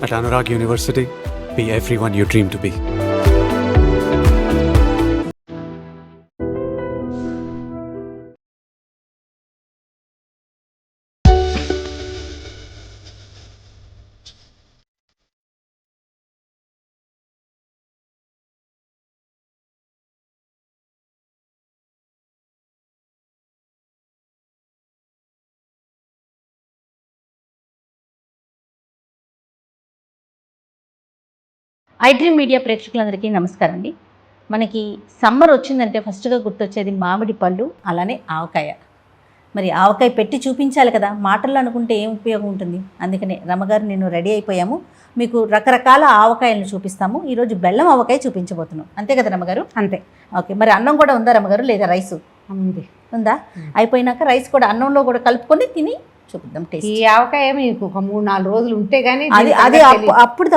At Anurag University, be everyone you dream to be. IDream media ప్రేక్షకులందరికీ నమస్కారం అండి. మనకి సమ్మర్ వచ్చిందంటే ఫస్ట్గా గుర్తొచ్చేది మామిడి పళ్ళు, అలానే ఆవకాయ. మరి ఆవకాయ పెట్టి చూపించాలి కదా, మాటల్లో అనుకుంటే ఏం ఉపయోగం ఉంటుంది. అందుకనే రమగారు నేను రెడీ అయిపోయాము. మీకు రకరకాల ఆవకాయలను చూపిస్తాము. ఈరోజు బెల్లం ఆవకాయ చూపించబోతున్నాం, అంతే కదా రమగారు? అంతే. ఓకే, మరి అన్నం కూడా ఉందా రమగారు, లేదా రైసు ఉంది? ఉందా. అయిపోయినాక రైస్ కూడా అన్నంలో కూడా కలుపుకొని తిని చూపిద్దాం. ఈ ఆవకాయ మీకు ఒక 3-4 రోజులు ఉంటే గానీ అది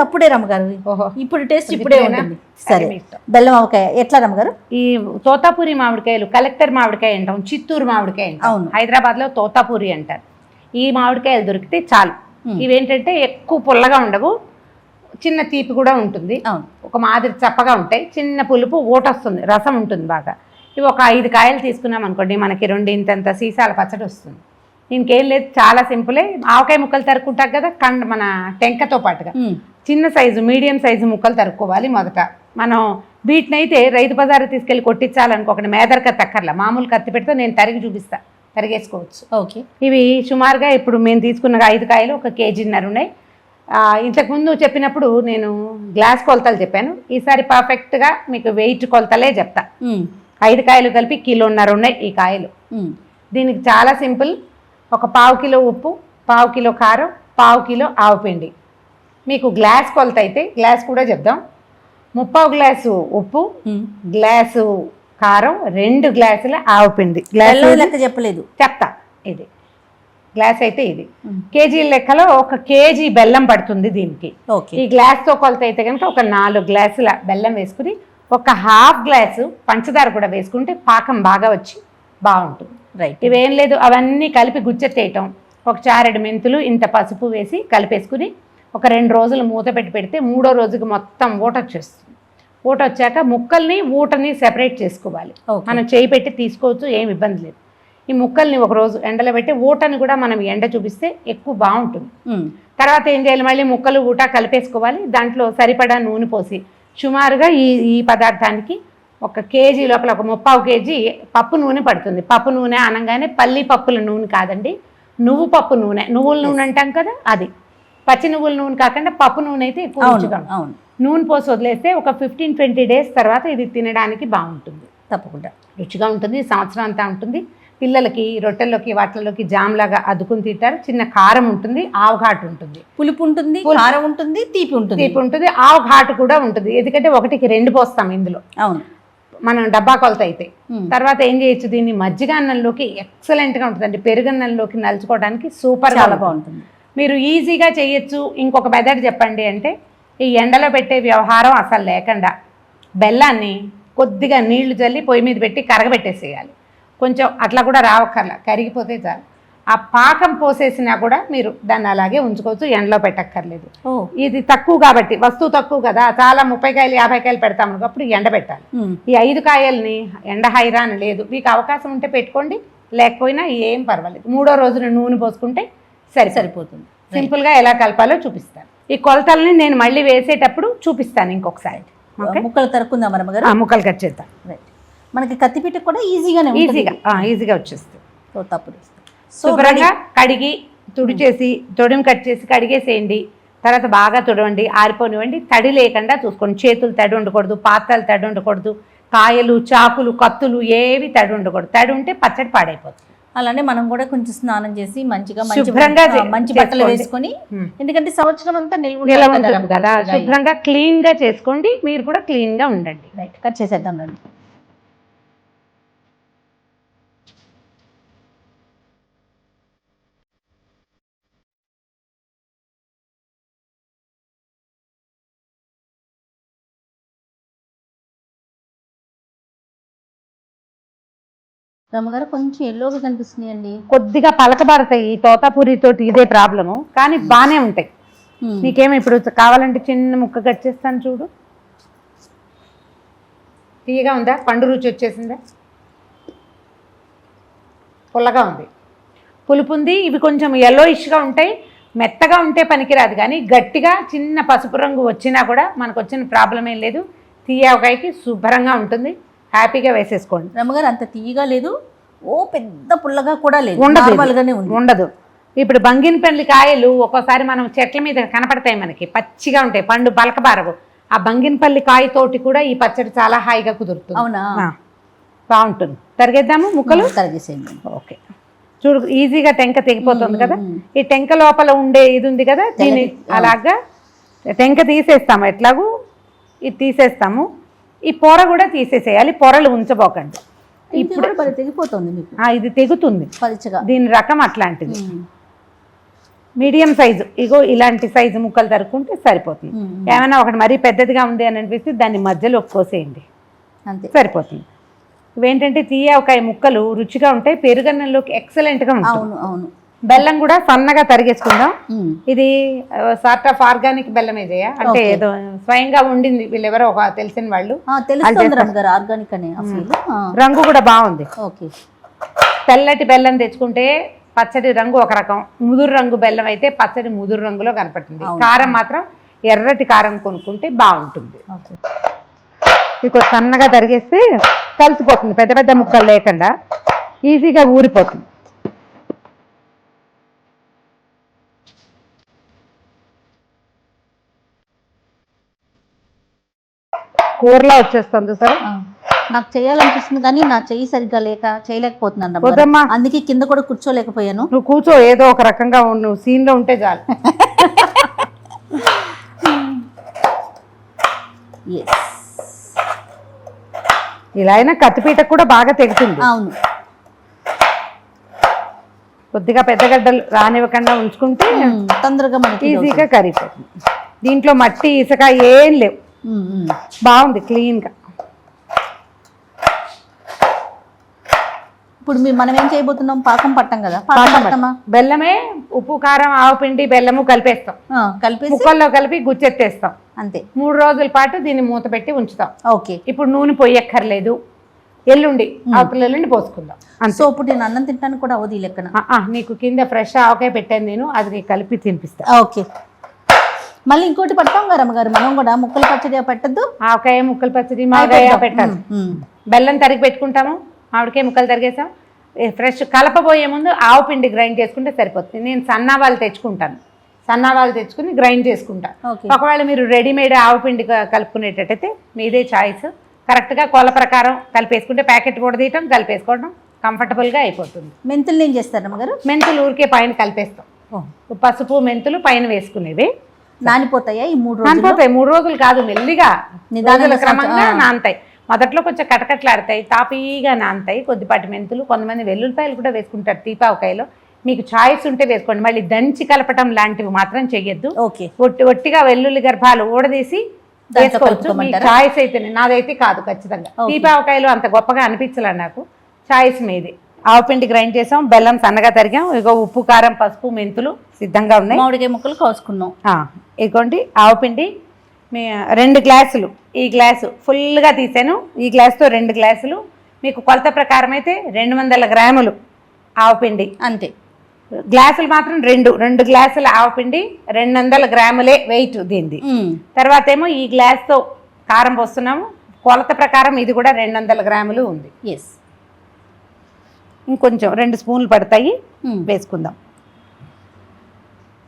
అప్పుడే రమగారు. ఓహో, ఇప్పుడు టేస్ట్ ఇప్పుడే ఉంటుంది. సరే, బెల్లం ఆవకాయ ఎట్లా రమగారు? ఈ తోతాపూరి మామిడికాయలు, కలెక్టర్ మామిడికాయ అంటాం, చిత్తూరు మామిడికాయ అంటాం. అవును, హైదరాబాద్ లో తోతాపూరి అంటారు. ఈ మామిడికాయలు దొరికితే చాలు. ఇవేంటంటే ఎక్కువ పుల్లగా ఉండవు, చిన్న తీపి కూడా ఉంటుంది. ఒక మాదిరి చప్పగా ఉంటాయి, చిన్న పులుపు, ఓటొస్తుంది, రసం ఉంటుంది బాగా. ఇవి ఒక 5 కాయలు తీసుకున్నాం అనుకోండి, మనకి 2 ఇంతంత సీసాల పచ్చడి వస్తుంది. ఇంకేం లేదు, చాలా సింపులే. ఆవకాయ ముక్కలు తరుక్కుంటాం కదా, మన టెంకతో పాటుగా చిన్న సైజు, మీడియం సైజు ముక్కలు తరుక్కోవాలి. మొదట మనం వీటినైతే రైతు బజారు తీసుకెళ్ళి కొట్టించాలనుకో, ఒకటి మేదర్ కత్తి అక్కర్లా, మామూలు కత్తి పెడితే నేను తరిగి చూపిస్తా, తరిగేసుకోవచ్చు. ఓకే, ఇవి సుమారుగా ఇప్పుడు మేము తీసుకున్న 5 కాయలు 1 కేజీన్నర ఉన్నాయి. ఇంతకుముందు చెప్పినప్పుడు నేను గ్లాస్ కొలతలు చెప్పాను, ఈసారి పర్ఫెక్ట్గా మీకు వెయిట్ కొలతలే చెప్తా. 5 కాయలు కలిపి 1.5 కిలో ఉన్నాయి ఈ కాయలు. దీనికి చాలా సింపుల్. ఒక 1/2 కిలో ఉప్పు, 1/2 కిలో కారం, 1/2 కిలో ఆవపిండి. మీకు గ్లాస్ కొలత అయితే గ్లాస్ కూడా చెప్దాం. 3/4 గ్లాసు ఉప్పు, గ్లాసు కారం, 2 గ్లాసుల ఆవపిండి. గ్లాస్ లెక్క చెప్పలేదు, చెప్తా. ఇది గ్లాస్ అయితే ఇది కేజీ లెక్కలో 1 కేజీ బెల్లం పడుతుంది దీనికి. ఈ గ్లాస్తో కొలత అయితే కనుక ఒక 4 గ్లాసుల బెల్లం వేసుకుని, ఒక 1/2 గ్లాసు పంచదార కూడా వేసుకుంటే పాకం బాగా వచ్చి బాగుంటుంది. రైట్, ఇవేం లేదు, అవన్నీ కలిపి గుచ్చెత్తేయటం. ఒక చారెడు మెంతులు, ఇంత పసుపు వేసి కలిపేసుకుని ఒక 2 రోజులు మూత పెట్టి పెడితే 3వ రోజుకి మొత్తం ఊట వచ్చేస్తుంది. ఊట వచ్చాక ముక్కల్ని ఊటని సెపరేట్ చేసుకోవాలి. మనం చేయి పెట్టి తీసుకోవచ్చు, ఏం ఇబ్బంది లేదు. ఈ ముక్కల్ని ఒక రోజు ఎండలో పెట్టి ఊటని కూడా మనం ఎండ చూపిస్తే ఎక్కువ బాగుంటుంది. తర్వాత ఏం చేయాలి, మళ్ళీ ముక్కలు ఊట కలిపేసుకోవాలి. దాంట్లో సరిపడా నూనె పోసి సుమారుగా ఈ పదార్థానికి 1 కేజీ లోపల ఒక 3/4 కేజీ పప్పు నూనె పడుతుంది. పప్పు నూనె అనగానే పల్లి పప్పుల నూనె కాదండి, నువ్వు పప్పు నూనె, నువ్వుల నూనె అంటాం కదా, అది. పచ్చి నువ్వుల నూనె కాకుండా పప్పు నూనె అయితే ఎక్కువ రుచిగా ఉంటుంది. నూనె పోసి వదిలేస్తే ఒక 15-20 డేస్ తర్వాత ఇది తినడానికి బాగుంటుంది. తప్పకుండా రుచిగా ఉంటుంది, సంవత్సరం అంతా ఉంటుంది. పిల్లలకి రొట్టెల్లోకి వాటిల్లోకి జామ్ లాగా అద్దుకుని తింటారు. చిన్న కారం ఉంటుంది, ఆవు ఘాటు ఉంటుంది, పులుపు ఉంటుంది, కారం ఉంటుంది, తీపి ఉంటుంది, ఆవు ఘాటు కూడా ఉంటుంది. ఎందుకంటే 1కి 2 పోస్తాం ఇందులో. అవును, మనం డబ్బా కొలత అయితే. తర్వాత ఏం చేయొచ్చు, దీన్ని మజ్జిగ అన్నంలోకి ఎక్సలెంట్గా ఉంటుందండి, పెరుగన్నంలోకి నలుచుకోవడానికి సూపర్గా బాగుంటుంది. మీరు ఈజీగా చేయొచ్చు. ఇంకొక మెథడ్ చెప్పండి అంటే, ఈ ఎండలో పెట్టే వ్యవహారం అసలు లేకుండా బెల్లాన్ని కొద్దిగా నీళ్లు చల్లి పొయ్యి మీద పెట్టి కరగబెట్టేసేయాలి. కొంచెం అట్లా కూడా రావక్కర్లా, కరిగిపోతే చాలు. ఆ పాకం పోసేసినా కూడా మీరు దాన్ని అలాగే ఉంచుకోవచ్చు, ఎండలో పెట్టక్కర్లేదు. ఇది తక్కువ కాబట్టి, వస్తువు తక్కువ కదా, చాలా 30 కాయలు 50 కాయలు పెడతాము, అప్పుడు ఎండ పెట్టాలి. ఈ 5 కాయల్ని ఎండ హైరాన్ లేదు. మీకు అవకాశం ఉంటే పెట్టుకోండి, లేకపోయినా ఏం పర్వాలేదు. 3వ రోజున నూనె పోసుకుంటే సరిపోతుంది. సింపుల్గా ఎలా కలపాలో చూపిస్తాను. ఈ కొలతల్ని నేను మళ్ళీ వేసేటప్పుడు చూపిస్తాను ఇంకొకసారి. ముక్కలు తరుక్కుందాం రమగారు. ముక్కలు కట్ చేద్దాం. రైట్, మనకి కత్తిపీట కూడా ఈజీగా వచ్చేస్తుంది. తప్పుడు శుభ్రంగా కడిగి తుడిచేసి, తొడిమి కట్ చేసి కడిగేసేయండి. తర్వాత బాగా తుడవండి, ఆరిపోనివ్వండి. తడి లేకుండా చూసుకోండి. చేతులు తడి ఉండకూడదు, పాత్రలు తడి ఉండకూడదు, కాయలు, చాకులు, కత్తులు ఏవి తడి ఉండకూడదు. తడి ఉంటే పచ్చడి పాడైపోతుంది. అలానే మనం కూడా కొంచెం స్నానం చేసి మంచిగా మంచి బట్టలు వేసుకొని, ఎందుకంటే సంవత్సరం అంతా నిల్వ ఉంటుంది కదా, శుభ్రంగా క్లీన్గా చేసుకోండి. మీరు కూడా క్లీన్గా ఉండండి. రైట్, కట్ చేసేద్దాం రండి. రమ్మగారు కొంచెం ఎల్లోగా కనిపిస్తున్నాయండి. కొద్దిగా పలకబారతాయి ఈ తోతాపూరి తోటి, ఇదే ప్రాబ్లము, కానీ బాగానే ఉంటాయి. నీకేమో ఇప్పుడు కావాలంటే చిన్న ముక్క కట్ చేస్తాను చూడు. తీయగా ఉందా? పండు రుచి వచ్చేసిందా? పుల్లగా ఉంది, పులుపు ఉంది. ఇవి కొంచెం yellowish-గా ఉంటాయి, మెత్తగా ఉంటే పనికిరాదు. కానీ గట్టిగా చిన్న పసుపు రంగు వచ్చినా కూడా మనకు వచ్చిన ప్రాబ్లం ఏం లేదు. తీయకాయకి శుభ్రంగా ఉంటుంది, హ్యాపీగా వేసేసుకోండి. రమ్మగారు అంత తీయగా లేదు, ఓ పెద్ద పుల్లగా కూడా లేదు, ఉండదు, నార్మల్గానే ఉంది. ఉండదు. ఇప్పుడు బంగినపల్లి కాయలు ఒక్కోసారి మనం చెట్ల మీద కనపడతాయి, మనకి పచ్చిగా ఉంటాయి, పండు బలకబారవు. ఆ బంగినపల్లి కాయతోటి కూడా ఈ పచ్చడి చాలా హాయిగా కుదురుతుంది. అవునా? బాగుంటుంది. తరిగేద్దాము ముక్కలు. తరిగేసేయండి. ఓకే, చూడు ఈజీగా టెంక తెగిపోతుంది కదా. ఈ టెంక లోపల ఉండే ఇది ఉంది కదా, దీన్ని అలాగా టెంక తీసేస్తాము. ఎట్లాగూ ఇది తీసేస్తాము. ఈ పొర కూడా తీసేసేయాలి, పొరలు ఉంచబోకండి. ఇప్పుడు తెగిపోతుంది మీకు. ఇది తెగుతుంది పలుచగా. దీని రకం అట్లాంటిది. మీడియం సైజు, ఇగో ఇలాంటి సైజు ముక్కలు తరుక్కుంటే సరిపోతుంది. ఏమైనా ఒకటి మరీ పెద్దదిగా ఉంది అని అనిపిస్తే దాన్ని మధ్యలో కోసేయండి, అంతే సరిపోతుంది. ఇవేంటంటే తీయకాయ ముక్కలు రుచిగా ఉంటాయి, పెరుగన్నంలోకి ఎక్సలెంట్గా ఉంటాయి. అవును అవును. బెల్లం కూడా సన్నగా తరిగేసుకుందాం. ఇది సార్ట్ ఆఫ్ ఆర్గానిక్ బెల్లమే చేయ, అంటే ఏదో స్వయంగా ఉండింది, వీళ్ళు ఎవరో ఒక తెలిసిన వాళ్ళు. ఆర్గానిక్ అనే రంగు కూడా బాగుంది. ఓకే. తెల్లటి బెల్లం తెచ్చుకుంటే పచ్చడి రంగు ఒక రకం, ముదురు రంగు బెల్లం అయితే పచ్చడి ముదురు రంగులో కనపడుతుంది. కారం మాత్రం ఎర్రటి కారం కొనుక్కుంటే బాగుంటుంది. ఇక సన్నగా తరిగేస్తే కలిసిపోతుంది, పెద్ద పెద్ద ముక్కలు లేకుండా ఈజీగా ఊరిపోతుంది. కూరలా వచ్చేస్తుంది సార్. నాకు చేయాలనిపిస్తుంది కానీ నా చెయ్యి సరిగ్గా చేయలేకపోతున్నాను, అందుకే కింద కూడా కూర్చోలేకపోయాను. నువ్వు కూర్చో, ఏదో ఒక రకంగా నువ్వు సీన్ లో ఉంటే చాలు. ఇలా అయినా కత్తిపీటకు కూడా బాగా తెగుతుంది. అవును. కొద్దిగా పెద్ద గడ్డలు రానివ్వకుండా ఉంచుకుంటే తొందరగా మనకి ఈజీగా కరిగిపోతుంది. దీంట్లో మట్టి ఇసుక ఏం లేవు, బాగుంది క్లీన్ గా. ఇప్పుడు మనం ఏం చేయబోతున్నాం? పాకం పట్టాం కదా, బెల్లమే ఉప్పు కారం ఆవుపిండి బెల్లము కలిపేస్తాం, కలిపి ముక్కల్లో కలిపి గుచ్చెత్తేస్తాం. అంతే. 3 రోజుల పాటు దీన్ని మూత పెట్టి ఉంచుతాం. ఓకే. ఇప్పుడు నూనె పొయ్యక్కర్లేదు, ఎల్లుండి అవతల ఎల్లుండి పోసుకుందాం. సో ఇప్పుడు నేను అన్నం తింటాను కూడా అవధి లెక్కన. నీకు కింద ఫ్రెష్ ఆవకాయ పెట్టాను నేను, అది నీకు కలిపి తినిపిస్తా. ఓకే. మళ్ళీ ఇంకోటి పడతాం గారు అమ్మగారు, మనం కూడా ముక్కలు పచ్చడి పెట్టద్దు. ఆవకాయ ముక్కలు పచ్చడి మామిడికాయ పెట్టాలి. బెల్లం తరిగి పెట్టుకుంటాము, మామిడికాయ ముక్కలు తరిగేసాం. ఫ్రెష్ కలపబోయే ముందు ఆవు పిండి గ్రైండ్ చేసుకుంటే సరిపోతుంది. నేను సన్నావాళ్ళు తెచ్చుకుంటాను, సన్నావాళ్ళు తెచ్చుకుని గ్రైండ్ చేసుకుంటాను. ఒకవేళ మీరు రెడీమేడ్ ఆవు పిండి కలుపుకునేటట్టయితే మీదే చాయిస్. కరెక్ట్గా కొల ప్రకారం కలిపేసుకుంటే ప్యాకెట్ కూడా తీయటం, కలిపేసుకోవడం కంఫర్టబుల్గా అయిపోతుంది. మెంతులు ఏం చేస్తారు అమ్మగారు? మెంతులు ఊరికే పైన కలిపేస్తాం. పసుపు మెంతులు పైన వేసుకునేవి. నానిపోతాయా ఈ 3 రోజులు? నానిపోతాయి. 3 రోజులు కాదు, మెల్లిగా నిదానంగా క్రమంగా నానతాయి. మొదట్లో కొంచెం కటకట్లాడతాయి, తాపీగా నానతాయి. కొద్దిపాటి మెంతులు, కొంతమంది వెల్లుల్లిపాయలు కూడా వేసుకుంటారు తీపావకాయలో. మీకు చాయిస్ ఉంటే వేసుకోండి. మళ్ళీ దంచి కలపటం లాంటివి మాత్రం చెయ్యొద్దు. ఒట్టిగా వెల్లుల్లి గర్భాలు ఊడదీసి వేసుకోవచ్చు, మీ చాయిస్ అయితే. నాదైతే కాదు ఖచ్చితంగా. తీపావకాయలు అంత గొప్పగా అనిపించలే నాకు, చాయిస్ మీది. ఆవుపిండి గ్రైండ్ చేసాం, బెల్లం సన్నగా తరిగాం. ఇగో ఉప్పు కారం పసుపు మెంతులు సిద్ధంగా ఉన్నాయి. మామిడికాయ ముక్కలు కోసుకున్నాం. ఇగోండి ఆవుపిండి 2 గ్లాసులు. ఈ గ్లాసు ఫుల్గా తీసాను, ఈ గ్లాసుతో 2 గ్లాసులు. మీకు కొలత ప్రకారం అయితే 200 గ్రాములు ఆవుపిండి అంతే. గ్లాసులు మాత్రం 2 గ్లాసుల ఆవుపిండి, 200 గ్రాములే వెయిట్ దీనిది. తర్వాత ఏమో ఈ గ్లాస్తో కారం పోస్తున్నాము. కొలత ప్రకారం ఇది కూడా 200 గ్రాములు ఉంది. ఇంకొంచెం 2 స్పూన్లు పడతాయి, వేసుకుందాం.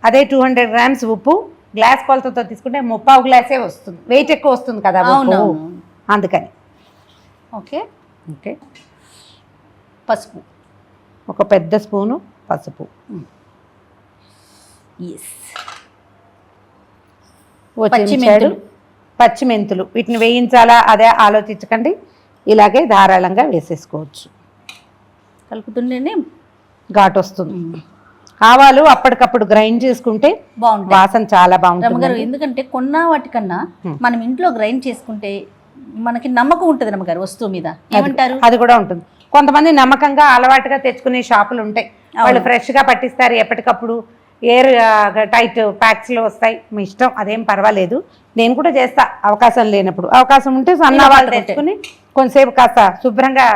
అదే 200 గ్రామ్స్ ఉప్పు. గ్లాస్ కొలతతో తీసుకుంటే 3/4 గ్లాసే వస్తుంది, వెయిట్ ఎక్కువ వస్తుంది కదా అందుకని. ఓకే. పసుపు ఒక పెద్ద స్పూను పసుపు. పచ్చిమెంతులు వీటిని వేయించాలా అదే ఆలోచించకండి, ఇలాగే ధారాళంగా వేసేసుకోవచ్చు. కలుపుతుంటేనే ఘాటు వస్తుంది. ఆవాలు అప్పటికప్పుడు గ్రైండ్ చేసుకుంటే బాగుంటుంది, వాసన చాలా బాగుంటుంది. ఎందుకంటే కొన్న వాటికన్నా మనం ఇంట్లో గ్రైండ్ చేసుకుంటే మనకి నమ్మకం ఉంటుంది రమ్మగారు వస్తువు మీద. ఏమంటారు? అది కూడా ఉంటుంది. కొంతమంది నమ్మకంగా అలవాటుగా తెచ్చుకునే షాపులు ఉంటాయి, వాళ్ళు ఫ్రెష్గా పట్టిస్తారు ఎప్పటికప్పుడు. ఎయిర్ టైట్ ప్యాక్స్లో వస్తాయి, మీ ఇష్టం, అదేం పర్వాలేదు. నేను కూడా చేస్తా అవకాశం లేనప్పుడు. అవకాశం ఉంటే సన్న వాళ్ళు తెచ్చుకుని కొంతసేపు కాస్త శుభ్రంగా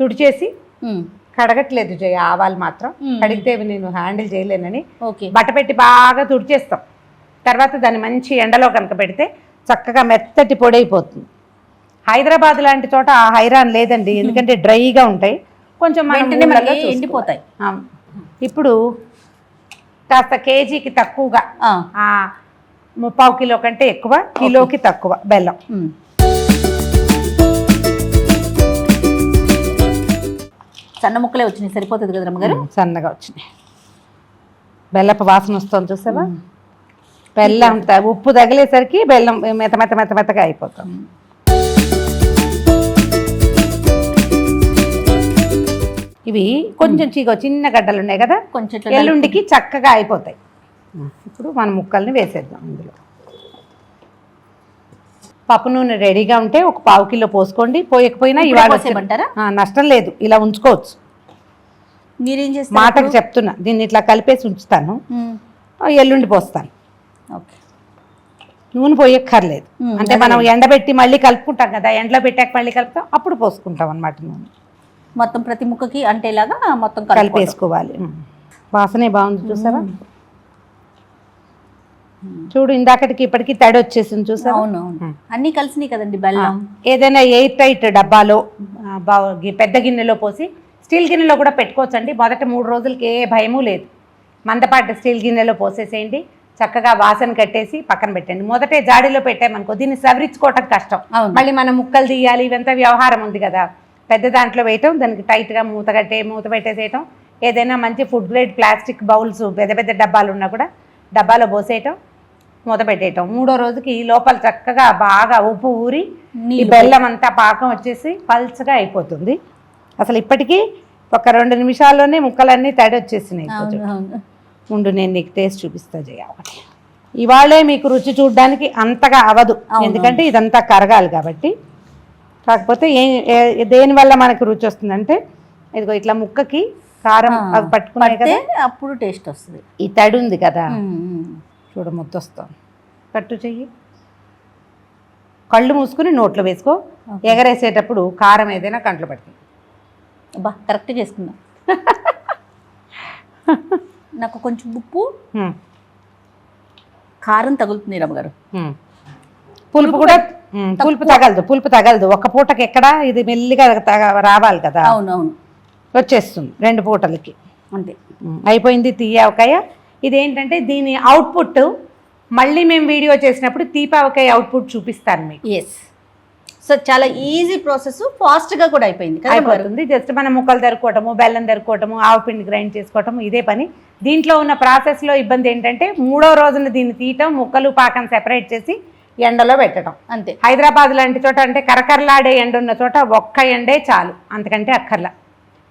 తుడిచేసి, కడగట్లేదు జయ ఆవాలు మాత్రం, కడిగితే నేను హ్యాండిల్ చేయలేనని బట్ట పెట్టి బాగా తుడిచేస్తాం. తర్వాత దాన్ని మంచి ఎండలో కనుక పెడితే చక్కగా మెత్తటి పొడి అయిపోతుంది. హైదరాబాద్ లాంటి చోట ఆ హైరాన్ లేదండి, ఎందుకంటే డ్రైగా ఉంటాయి, కొంచెం ఎండిపోతాయి. ఇప్పుడు కాస్త కేజీకి తక్కువగా, 3/4 కిలో కంటే ఎక్కువ, కిలోకి తక్కువ బెల్లం. సన్న ముక్కలే వచ్చినాయి, సరిపోతుంది కదా రమ్మగారు? సన్నగా వచ్చినాయి. బెల్లపు వాసన వస్తుంది చూసావా? బెల్లం ఉప్పు తగిలేసరికి బెల్లం మెత్తగా అయిపోతాం. ఇవి కొంచెం చిన్న గడ్డలు ఉన్నాయి కదా, కొంచెం ఎల్లుండికి చక్కగా అయిపోతాయి. ఇప్పుడు మన ముక్కల్ని వేసేద్దాం ఇందులో. పప్పు నూనె రెడీగా ఉంటే ఒక 1/4 కిలో పోసుకోండి, పోయకపోయినా ఇవాళ నష్టం లేదు, ఇలా ఉంచుకోవచ్చు. మీరేం చేస్తారు? మాటకు చెప్తున్నా, దీన్ని ఇట్లా కలిపేసి ఉంచుతాను, ఎల్లుండి పోస్తాను. నూనె పోయక్కర్లేదు, అంటే మనం ఎండబెట్టి మళ్ళీ కలుపుకుంటాం కదా, ఎండలో పెట్టాక మళ్ళీ కలుపుతాం, అప్పుడు పోసుకుంటాం అన్నమాట. నూనె మొత్తం ప్రతి ముక్కకి అంటేలాగా మొత్తం కలిపేసుకోవాలి. వాసనే బాగుంది చూసావా? చూడు, ఇందాకటికి ఇప్పటికి తడి వచ్చేసింది చూసా. అవును, అన్ని కలిసినాయి కదండి బెల్లం. ఏదైనా ఎయిర్ టైట్ డబ్బాలో పెద్ద గిన్నెలో పోసి, స్టీల్ గిన్నెలో కూడా పెట్టుకోవచ్చండి. మొదట 3 రోజులకి ఏ భయము లేదు. మందపాటి స్టీల్ గిన్నెలో పోసేసేయండి, చక్కగా వాసన కట్టేసి పక్కన పెట్టండి. మొదటే జాడీలో పెట్టామనుకో దీన్ని సవరించుకోవటం కష్టం, మళ్ళీ మనం ముక్కలు తీయాలి, ఇవంతా వ్యవహారం ఉంది కదా. పెద్ద దాంట్లో వేయటం, దానికి టైట్గా మూత పెట్టేసేయటం. ఏదైనా మంచి ఫుడ్ గ్రేడ్ ప్లాస్టిక్ బౌల్స్, పెద్ద డబ్బాలు ఉన్నా కూడా డబ్బాలో పోసేయటం, మూత పెట్టేయటం. 3వ రోజుకి లోపల చక్కగా బాగా ఉప్పు ఊరి ఈ బెల్లం అంతా పాకం వచ్చేసి పల్చగా అయిపోతుంది. అసలు ఇప్పటికీ ఒక 2 నిమిషాల్లోనే ముక్కలన్నీ తడి వచ్చేసినాయి. ముందు నేను నీకు టేస్ట్ చూపిస్తా జయ. ఇవాళే మీకు రుచి చూడడానికి అంతగా అవదు, ఎందుకంటే ఇదంతా కరగాలి కాబట్టి. కాకపోతే దేనివల్ల మనకు రుచి వస్తుందంటే, ఇదిగో ఇట్లా ముక్కకి కారం అవి పట్టుకున్నాయి కదా, అప్పుడు టేస్ట్ వస్తుంది. ఈ తడి ఉంది కదా, చూడ ముద్ద వస్తుంది. కట్టు చెయ్యి, కళ్ళు మూసుకుని నోట్లో వేసుకో. ఎగరేసేటప్పుడు కారం ఏదైనా కంట్లో పడుతుంది. అబ్బా, కరెక్ట్ చేసుకున్నా. నాకు కొంచెం ఉప్పు కారం తగులుతుంది రమ్మగారు. పులుపు తగలదు. ఒక పూటకి ఎక్కడ, ఇది మెల్లిగా రావాలి కదా. అవునవును, వచ్చేస్తుంది 2 పూటలకి అంతే. అయిపోయింది తీయావకాయ. ఇదేంటంటే దీని అవుట్పుట్ మళ్ళీ మేము వీడియో చేసినప్పుడు తీపావకాయ అవుట్పుట్ చూపిస్తాను మీకు. ఎస్, సో చాలా ఈజీ ప్రాసెస్, ఫాస్ట్గా కూడా అయిపోతుంది. జస్ట్ మనం ముక్కలు తరుక్కోవటము, బెల్లం తరుక్కోవటము, ఆవు పిండి గ్రైండ్ చేసుకోవటము, ఇదే పని. దీంట్లో ఉన్న ప్రాసెస్లో ఇబ్బంది ఏంటంటే 3వ రోజున దీన్ని తీయటం, ముక్కలు పాకం సెపరేట్ చేసి ఎండలో పెట్టడం అంతే. హైదరాబాద్ లాంటి చోట అంటే కరకరలాడే ఎండ ఉన్న చోట ఒక్క ఎండే చాలు, అంతకంటే అక్కర్లా.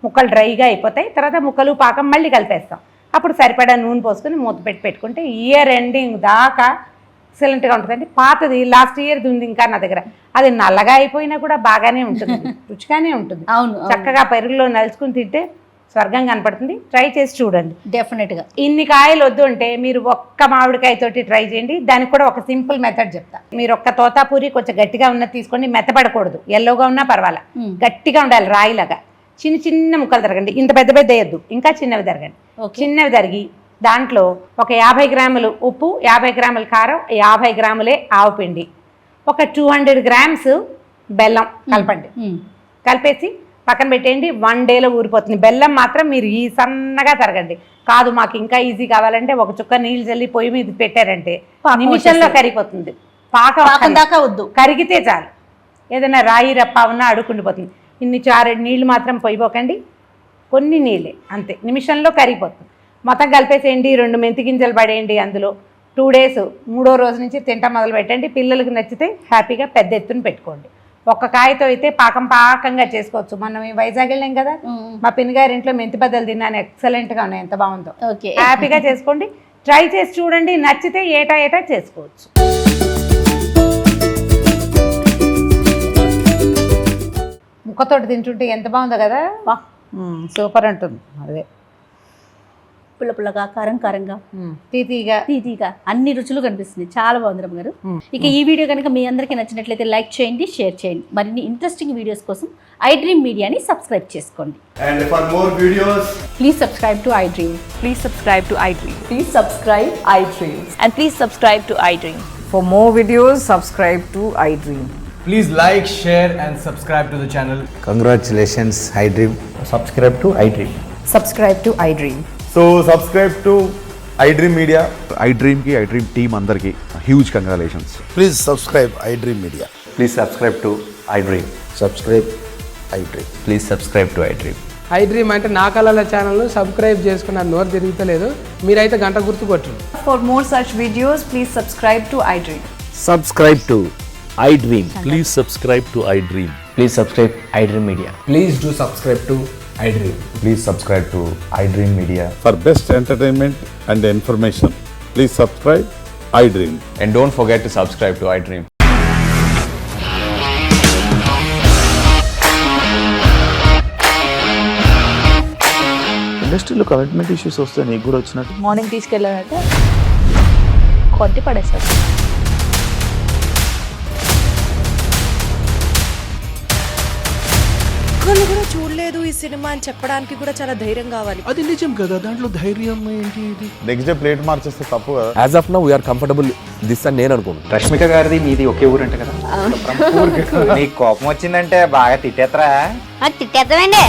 ముక్కలు డ్రైగా అయిపోతాయి. తర్వాత ముక్కలు పాకం మళ్ళీ కలిపేస్తాం. అప్పుడు సరిపడా నూనె పోసుకొని మూత పెట్టుకుంటే ఇయర్ ఎండింగ్ దాకా ఎక్సలెంట్గా ఉంటుందండి. పాతది లాస్ట్ ఇయర్ ఉంది ఇంకా నా దగ్గర, అది నల్లగా అయిపోయినా కూడా బాగానే ఉంటుంది, రుచిగానే ఉంటుంది. అవును, చక్కగా పెరుగులో నలుచుకుని తింటే స్వర్గం కనపడుతుంది. ట్రై చేసి చూడండి డెఫినెట్గా. ఇన్ని కాయలు వద్దు అంటే మీరు ఒక్క మామిడికాయతోటి ట్రై చేయండి. దానికి కూడా ఒక సింపుల్ మెథడ్ చెప్తా. మీరు ఒక్క తోతాపూరి కొంచెం గట్టిగా ఉన్నది తీసుకోండి, మెత్తపడకూడదు, ఎల్లోగా ఉన్నా పర్వాలా, గట్టిగా ఉండాలి, రాయిలాగా. చిన్న ముక్కలు తరగండి, ఇంత పెద్ద వేయద్దు, ఇంకా చిన్నవి తరగండి. చిన్నవి తరిగి దాంట్లో ఒక 50 గ్రాములు ఉప్పు, 50 గ్రాముల కారం, 50 గ్రాములే ఆవు పిండి, ఒక 200 గ్రామ్స్ బెల్లం కలపండి. కలిపేసి పక్కన పెట్టేయండి. 1 డేలో ఊరిపోతుంది. బెల్లం మాత్రం మీరు ఈ సన్నగా తరగండి. కాదు మాకు ఇంకా ఈజీ కావాలంటే ఒక చుక్క నీళ్ళు చల్లి పొయ్యి మీద పెట్టారంటే నిమిషంలో కరిగిపోతుంది. పాకం దాకా వద్దు, కరిగితే చాలు. ఏదైనా రాయి రప్ప ఉన్నా అడుక్కుండిపోతుంది. ఇన్ని 4 నీళ్ళు మాత్రం పొయ్యిపోకండి, కొన్ని నీళ్ళే అంతే, నిమిషంలో కరిగిపోతుంది. మొత్తం కలిపేసేయండి. 2 మెంతి గింజలు పడేయండి అందులో. 2 డేస్, 3వ రోజు నుంచి తింటా మొదలు పెట్టండి. పిల్లలకి నచ్చితే హ్యాపీగా పెద్ద ఎత్తున పెట్టుకోండి. ఒక్క కాయతో అయితే పాకంగా చేసుకోవచ్చు. మనం వైజాగ్ వెళ్ళాం కదా, మా పిన్నిగారి ఇంట్లో మెంతి బద్దలు తిన్నాను, ఎక్సలెంట్గా ఉన్నాయి, ఎంత బాగుందో. హ్యాపీగా చేసుకోండి, ట్రై చేసి చూడండి, నచ్చితే ఏటా చేసుకోవచ్చు. ముక్కతోటి తింటుంటే ఎంత బాగుందో కదా, సూపర్ ఉంటుంది. అదే పుల్ల పుల్లగా కారం కారంగా తీతీగా తీతీగా అన్ని రుచులు కనిపిస్తుంది. చాలా బాగుంది రమ్మగారు. ఇక ఈ వీడియో కనుక మీ అందరికీ నచ్చినట్లయితే లైక్ చేయండి, షేర్ చేయండి. మరిన్ని ఇంట్రెస్టింగ్ వీడియోస్ కోసం iDream మీడియాని సబ్స్క్రైబ్ చేసుకోండి. And for more videos, please subscribe to iDream. Please subscribe to iDream. Please subscribe iDream. And please subscribe to iDream. For more videos, subscribe to iDream. please like, share and subscribe to the channel. Congratulations, iDream. Subscribe to iDream. Subscribe to iDream. So subscribe to iDream Media. iDream की iDream team अंदर की huge congratulations. Please subscribe iDream Media. Please subscribe to iDream. Subscribe iDream. Please subscribe to iDream. iDream అంటే నా కళల channel subscribe చేసుకున్న నోరు తిరుగుతలేదు. మీరైతే గంట గుర్తు కొట్టండి. For more such videos, please subscribe to iDream. Subscribe to iDream. Please subscribe to iDream. Please subscribe iDream Media. Please do subscribe to iDream. Please subscribe to iDream Media. For best entertainment and information, please subscribe iDream. And don't forget to subscribe to iDream. ఇండస్ట్రీలో commitment issues వస్తే నీకు కూడా వచ్చినట్టు morning తీసుకెళ్ళారంటే కొట్టి పడేస్తారు. ఒక్కళ్ళు కూడా చూడలేదు ఈ సినిమా అని చెప్పడానికి కూడా చాలా ధైర్యం కావాలి. అది నిజం కదా, దాంట్లో ధైర్యం ఏంటి? ఇది నెక్స్ట్ డే ప్లేట్ మార్చేస్తే తప్పు కదా. As of now we are comfortable this అని నేను అనుకుంటున్నాను. రష్మిక గారిది మీది ఒకే ఊరంట కదా. నీకు కోపం వచ్చిందంటే బాగా తిట్టేత్తరా? తిట్టేద్దామండి.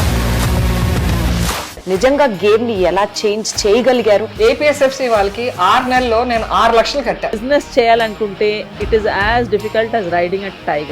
నిజంగా గేమ్ ని ఎలా చేంజ్ చేయగలిగారు? ఏపీఎస్ఎఫ్సి వాళ్ళకి 6 నెలల్లో నేను 6 లక్షలు కట్టా. బిజినెస్ చేయాలనుకుంటే it is as difficult as riding a tiger.